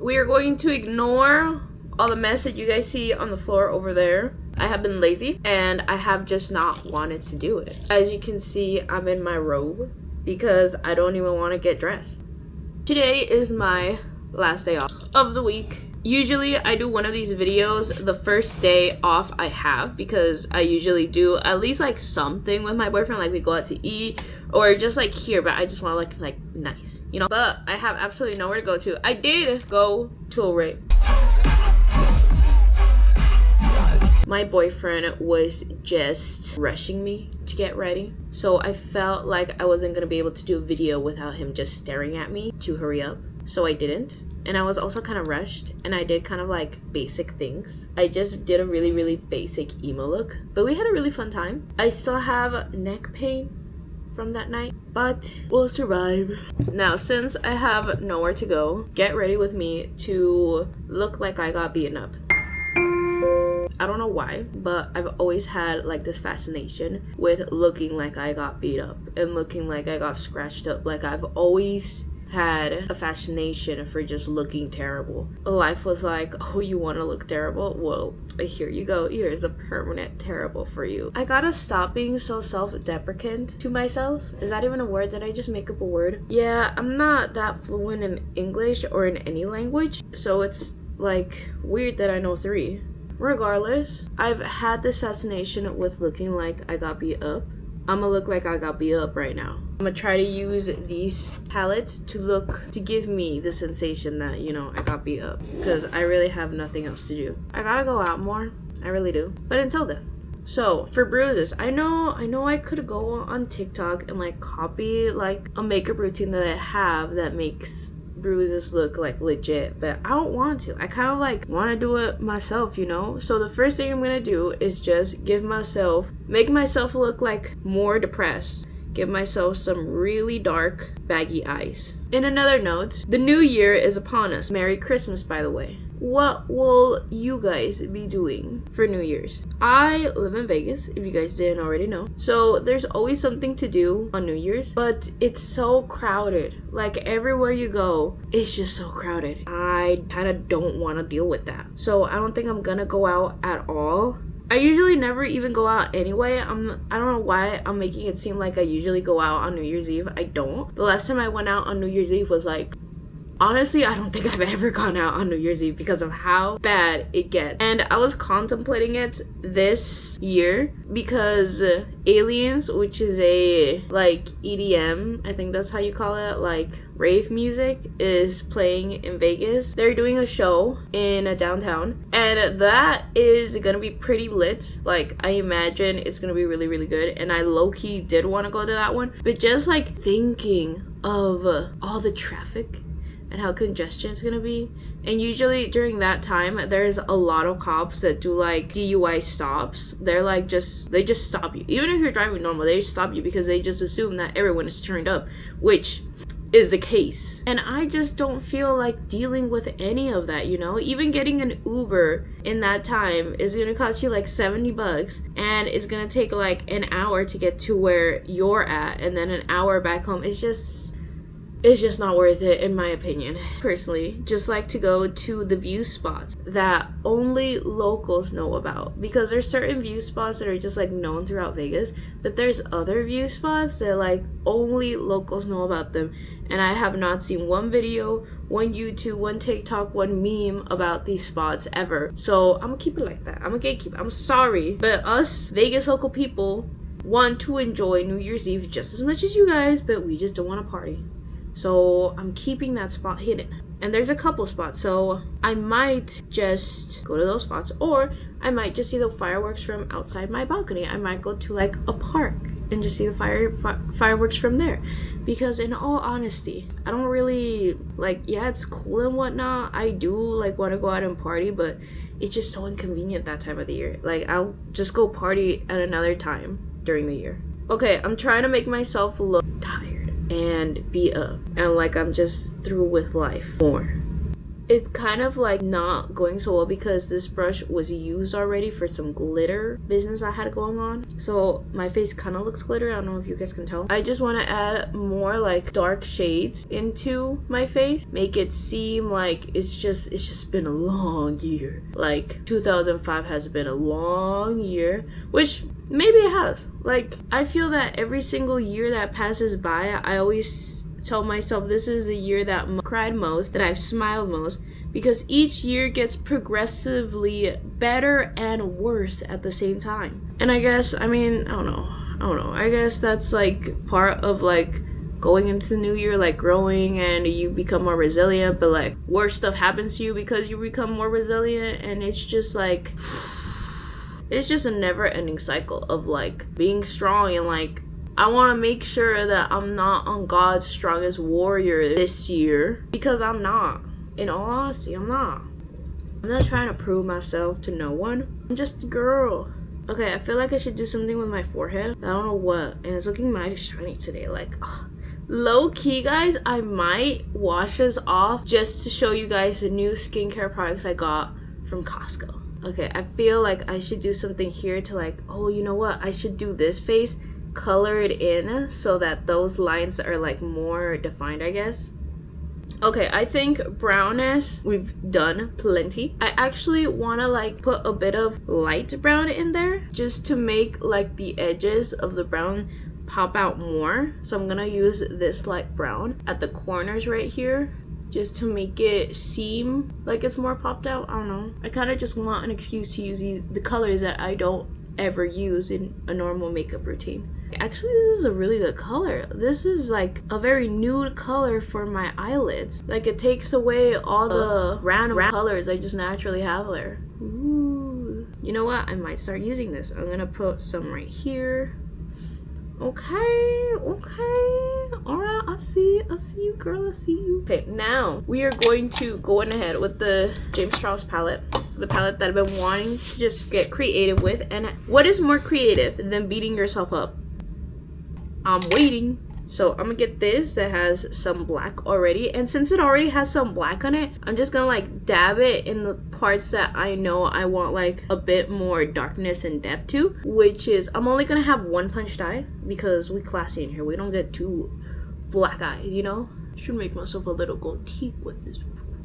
we are going to ignore all the mess that you guys see on the floor over there. I have been lazy and I have just not wanted to do it. As you can see, I'm in my robe because I don't even want to get dressed. Today is my last day off of the week. Usually I do one of these videos the first day off I have, because I usually do at least like something with my boyfriend, like we go out to eat or just like here, but I just want to look like nice, you know. But I have absolutely nowhere to go to. I did go to a rave. My boyfriend was just rushing me to get ready, so I felt like I wasn't gonna be able to do a video without him just staring at me to hurry up, so I didn't. And I was also kind of rushed, and I did kind of like basic things. I just did a really basic emo look, but we had a really fun time. I still have neck pain from that night, but we'll survive. Now, since I have nowhere to go, get ready with me to look like I got beaten up. I don't know why, but I've always had like this fascination with looking like I got beat up and looking like I got scratched up. Like, I've always had a fascination for just looking terrible. Life was like, oh, you want to look terrible? Well, here you go. Here's a permanent terrible for you. I gotta stop being so self-deprecant to myself. Is that even a word? Did I just make up a word? Yeah, I'm not that fluent in English or in any language, so it's like weird that I know 3. Regardless, I've had this fascination with looking like I got beat up. I'm gonna look like I got beat up right now. I'm gonna try to use these palettes to give me the sensation that, you know, I got beat up, because I really have nothing else to do. I gotta go out more, I really do. But until then. So for bruises, I know I could go on TikTok and like copy like a makeup routine that I have that makes bruises look like legit, but I don't want to. I kind of like want to do it myself, you know. So the first thing I'm gonna do is just make myself look like more depressed, give myself some really dark baggy eyes. In another note, the new year is upon us. Merry Christmas, by the way. What will you guys be doing for New Year's? I live in Vegas, if you guys didn't already know. So there's always something to do on New Year's, but it's so crowded. Like, everywhere you go, it's just so crowded. I kind of don't want to deal with that. So I don't think I'm gonna go out at all. I usually never even go out anyway. I don't know why I'm making it seem like I usually go out on New Year's Eve. I don't. The last time I went out on New Year's Eve was like, honestly, I don't think I've ever gone out on New Year's Eve because of how bad it gets. And I was contemplating it this year because Aliens, which is a like EDM, I think that's how you call it, like rave music, is playing in Vegas. They're doing a show in downtown, and that is gonna be pretty lit. Like, I imagine it's gonna be really good, and I low-key did want to go to that one, but just like thinking of all the traffic and how congestion it's gonna be. And usually during that time, there's a lot of cops that do like DUI stops. They're like they just stop you. Even if you're driving normal, they just stop you because they just assume that everyone is turned up, which is the case. And I just don't feel like dealing with any of that, you know? Even getting an Uber in that time is gonna cost you like $70, and it's gonna take like an hour to get to where you're at, and then an hour back home. It's just not worth it, in my opinion. Personally, just like to go to the view spots that only locals know about, because there's certain view spots that are just like known throughout Vegas, but there's other view spots that like only locals know about them, and I have not seen one video, one YouTube, one TikTok, one meme about these spots ever. So I'm gonna keep it like that. I'm a gatekeeper. I'm sorry, but us Vegas local people want to enjoy New Year's Eve just as much as you guys, but we just don't want to party. So I'm keeping that spot hidden. And there's a couple spots, so I might just go to those spots, or I might just see the fireworks from outside my balcony. I might go to like a park and just see the fireworks from there. Because in all honesty, I don't really like, yeah, it's cool and whatnot. I do like want to go out and party, but it's just so inconvenient that time of the year. Like, I'll just go party at another time during the year. Okay, I'm trying to make myself look tired and beat up and like I'm just through with life more. it's kind of like not going so well because this brush was used already for some glitter business I had going on. So my face kind of looks glittery. I don't know if you guys can tell. I just want to add more like dark shades into my face, make it seem like it's just been a long year. Like 2005 has been a long year, which maybe it has. Like, I feel that every single year that passes by, I always tell myself this is the year that I cried most, that I've smiled most, because each year gets progressively better and worse at the same time. And I guess, I don't know. I guess that's like part of like going into the new year, like growing, and you become more resilient, but like worse stuff happens to you because you become more resilient, and it's just like it's just a never-ending cycle of like being strong. And like I want to make sure that I'm not on God's strongest warrior this year, because I'm not. In all honesty, I'm not. I'm not trying to prove myself to no one. I'm just a girl. Okay, I feel like I should do something with my forehead. I don't know what, and it's looking mighty shiny today. Like, low key, guys, I might wash this off just to show you guys the new skincare products I got from Costco. Okay, I feel like I should do something here to like, oh, you know what? I should do this face, color it in so that those lines are like more defined, I guess. Okay, I think brownness we've done plenty. I actually want to like put a bit of light brown in there just to make like the edges of the brown pop out more. So I'm gonna use this light brown at the corners right here, just to make it seem like it's more popped out. I don't know. I kind of just want an excuse to use the colors that I don't ever use in a normal makeup routine. Actually, this is a really good color. This is like a very nude color for my eyelids. Like, it takes away all the random colors I just naturally have there. Ooh. You know what? I might start using this. I'm gonna put some right here. Okay. Alright, I see you, girl. I see you. Okay, now we are going to go in ahead with the James Charles palette. The palette that I've been wanting to just get creative with. And what is more creative than beating yourself up? I'm waiting. So I'm gonna get this that has some black already, and since it already has some black on it, I'm just gonna like dab it in the parts that I know I want like a bit more darkness and depth to, which is, I'm only gonna have one punched eye because we classy in here. We don't get two black eyes, you know? Should make myself a little goatee with this.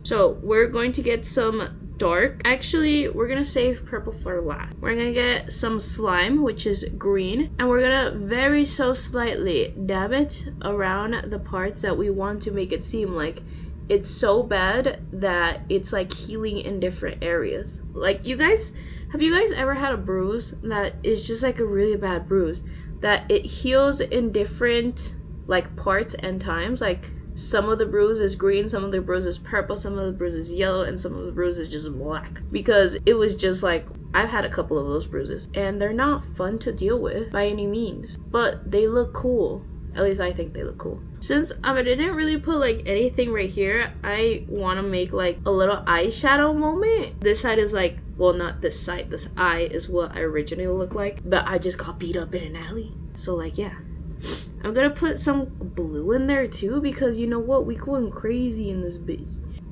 So we're going to get some dark. Actually, we're gonna save purple for last. We're gonna get some slime, which is green, and we're gonna very so slightly dab it around the parts that we want to make it seem like it's so bad that it's like healing in different areas. Like, have you guys ever had a bruise that is just like a really bad bruise that it heals in different like parts and times? Like, some of the bruise is green, some of the bruise is purple, some of the bruise is yellow, and some of the bruise is just black. Because it was just like, I've had a couple of those bruises, and they're not fun to deal with by any means, but they look cool. At least I think they look cool. Since I didn't really put like anything right here, I want to make like a little eyeshadow moment. This side is like, well, not this side, this eye is what I originally looked like, but I just got beat up in an alley. So like, yeah. I'm gonna put some blue in there too, because you know what? We going crazy in this bitch.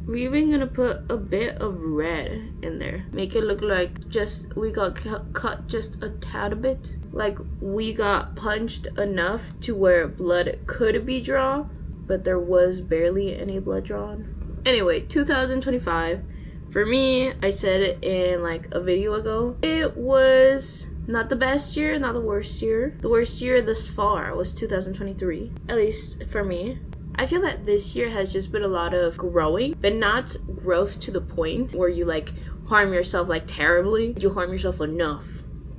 We're even gonna put a bit of red in there. Make it look like just we got cut just a tad bit. Like we got punched enough to where blood could be drawn, but there was barely any blood drawn. Anyway, 2025. For me, I said it in like a video ago. It was not the best year, not the worst year. The worst year thus far was 2023, at least for me. I feel that this year has just been a lot of growing, but not growth to the point where you like harm yourself like terribly. You harm yourself enough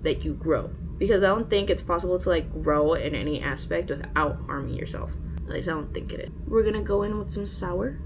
that you grow. Because I don't think it's possible to like grow in any aspect without harming yourself. At least I don't think it is. We're gonna go in with some sour.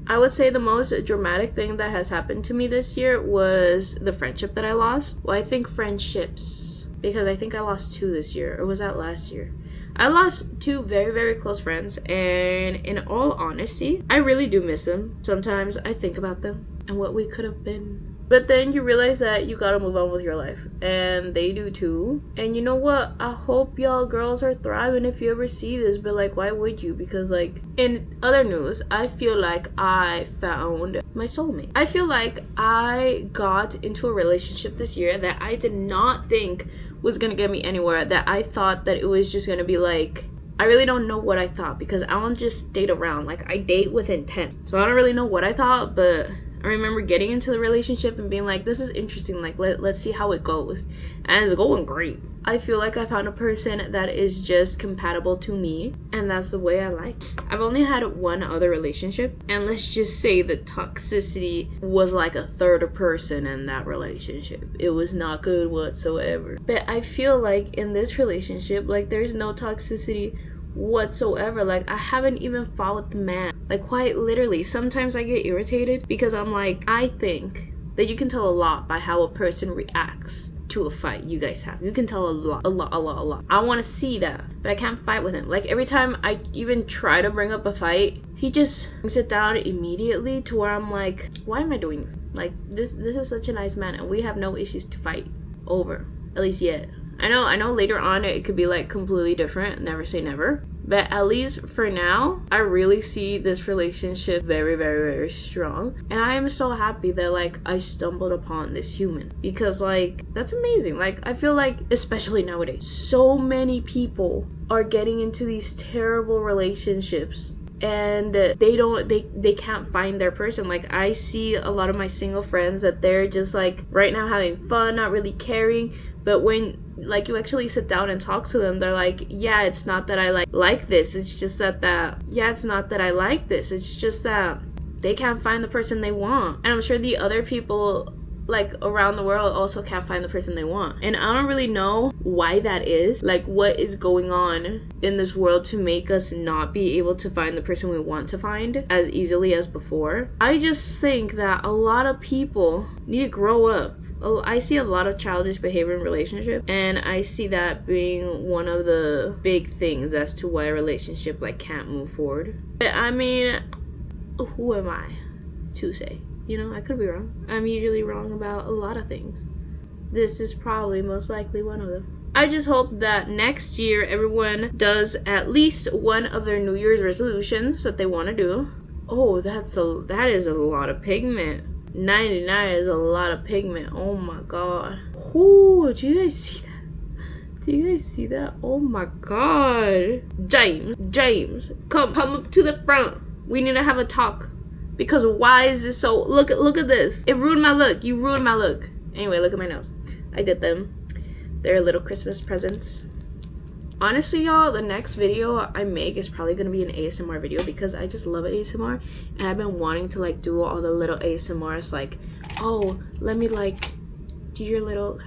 I would say the most dramatic thing that has happened to me this year was the friendship that I lost. Well, I think friendships, because I think I lost 2 this year, or was that last year? I lost 2 very, very close friends, and in all honesty, I really do miss them. Sometimes I think about them and what we could have been. But then you realize that you gotta move on with your life, and they do too. And you know what? I hope y'all girls are thriving if you ever see this, but like, why would you? Because like, in other news, I feel like I found my soulmate. I feel like I got into a relationship this year that I did not think was gonna get me anywhere, that I thought that it was just gonna be like, I really don't know what I thought, because I don't just date around. Like, I date with intent. So I don't really know what I thought, but I remember getting into the relationship and being like, this is interesting. Like, let's see how it goes. And it's going great. I feel like I found a person that is just compatible to me, and that's the way I like. I've only had one other relationship, and let's just say the toxicity was like a third person in that relationship. It was not good whatsoever. But I feel like in this relationship, like, there's no toxicity whatsoever. Like, I haven't even fought with the man. Like, quite literally, sometimes I get irritated because I'm like, I think that you can tell a lot by how a person reacts to a fight you guys have. You can tell a lot. I want to see that, but I can't fight with him. Like, every time I even try to bring up a fight, he just brings it down immediately, to where I'm like, why am I doing this? Like, this is such a nice man, and we have no issues to fight over, at least yet. I know later on it could be like completely different, never say never, but at least for now, I really see this relationship very, very, very strong. And I am so happy that like I stumbled upon this human, because like, that's amazing. Like, I feel like, especially nowadays, so many people are getting into these terrible relationships, and they can't find their person. Like, I see a lot of my single friends that they're just like right now having fun, not really caring. But when like you actually sit down and talk to them, they're like, yeah, it's not that I like this, it's just that it's not that I like this, it's just that they can't find the person they want. And I'm sure the other people like around the world also can't find the person they want. And I don't really know why that is. Like, what is going on in this world to make us not be able to find the person we want to find as easily as before? I just think that a lot of people need to grow up. I see a lot of childish behavior in relationships, and I see that being one of the big things as to why a relationship like can't move forward. But I mean, who am I to say? You know, I could be wrong. I'm usually wrong about a lot of things. This is probably most likely one of them. I just hope that next year everyone does at least one of their New Year's resolutions that they want to do. Oh, that is a lot of pigment. 99 is a lot of pigment. Oh my god. Oh, do you guys see that? Do you guys see that? Oh my god. James, come up to the front. We need to have a talk. Because why is this so... Look at this. It ruined my look. You ruined my look. Anyway, look at my nose. I did them. They're little Christmas presents. Honestly, y'all, the next video I make is probably gonna be an ASMR video, because I just love ASMR, and I've been wanting to like do all the little ASMRs, like, oh, let me like do your little,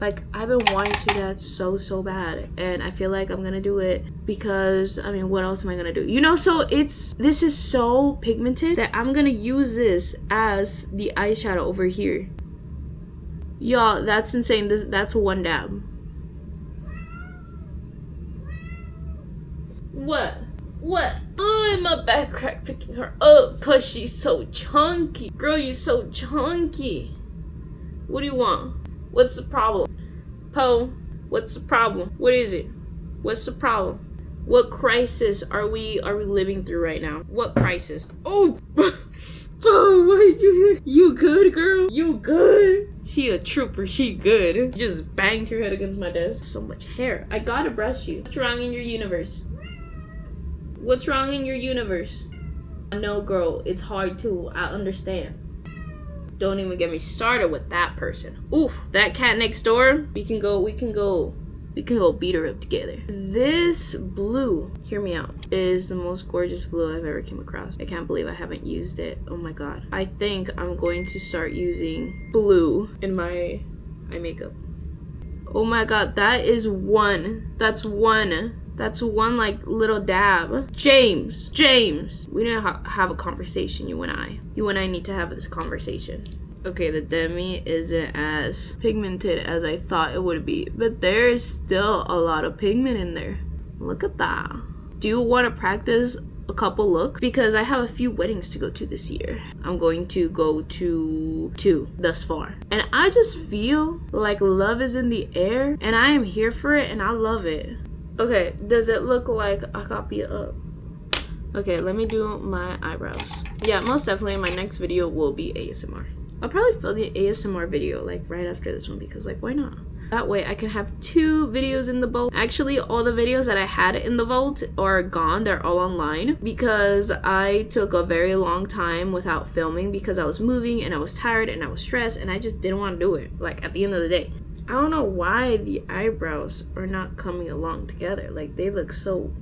like, I've been wanting to do that so bad, and I feel like I'm gonna do it, because I mean, what else am I gonna do? You know, so this is so pigmented that I'm gonna use this as the eyeshadow over here. Y'all, that's insane. That's one dab. What? Oh, my back crack picking her up because she's so chunky. Girl, you so chunky. What do you want? What's the problem? Poe, what's the problem? What is it? What's the problem? What crisis are we living through right now? What crisis? Oh, Poe, what you good, girl? You good? She a trooper. She good. You just banged your head against my desk. So much hair. I gotta brush you. What's wrong in your universe? What's wrong in your universe? No, girl, it's hard too. I understand. Don't even get me started with that person. Oof, that cat next door. We can go beat her up together. This blue, hear me out, is the most gorgeous blue I've ever came across. I can't believe I haven't used it. Oh my god. I think I'm going to start using blue in my eye makeup. Oh my god, that's one like little dab. James, we need to have a conversation, you and I need to have this conversation. Okay, the demi isn't as pigmented as I thought it would be, but there is still a lot of pigment in there. Look at that. Do you want to practice a couple looks because I have a few weddings to go to this year. I'm going to go to 2 thus far. And I just feel like love is in the air and I am here for it and I love it. Okay, does it look like a copy up? Okay, let me do my eyebrows. Yeah, most definitely my next video will be ASMR. I'll probably film the ASMR video like right after this one because like why not? That way I can have 2 videos in the vault. Actually, all the videos that I had in the vault are gone. They're all online because I took a very long time without filming because I was moving and I was tired and I was stressed and I just didn't want to do it. Like at the end of the day, I don't know why the eyebrows are not coming along together. Like they look so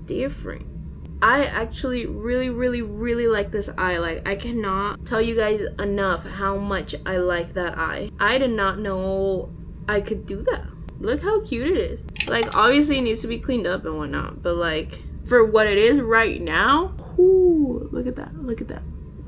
different. I actually really like this eye. Like I cannot tell you guys enough how much I like that eye. I did not know I could do that. Look how cute it is. Like obviously it needs to be cleaned up and whatnot, but like for what it is right now, whoo, look at that, look at that.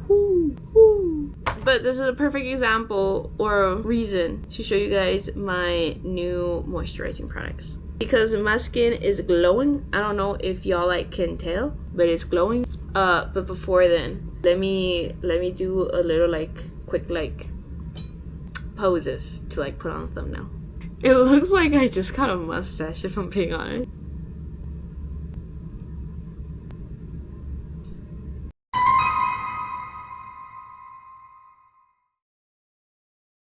Whoo, whoo. But this is a perfect example or a reason to show you guys my new moisturizing products. Because my skin is glowing. I don't know if y'all like can tell, but it's glowing. But before then, let me do a little like quick like poses to like put on the thumbnail. It looks like I just got a mustache if I'm being honest.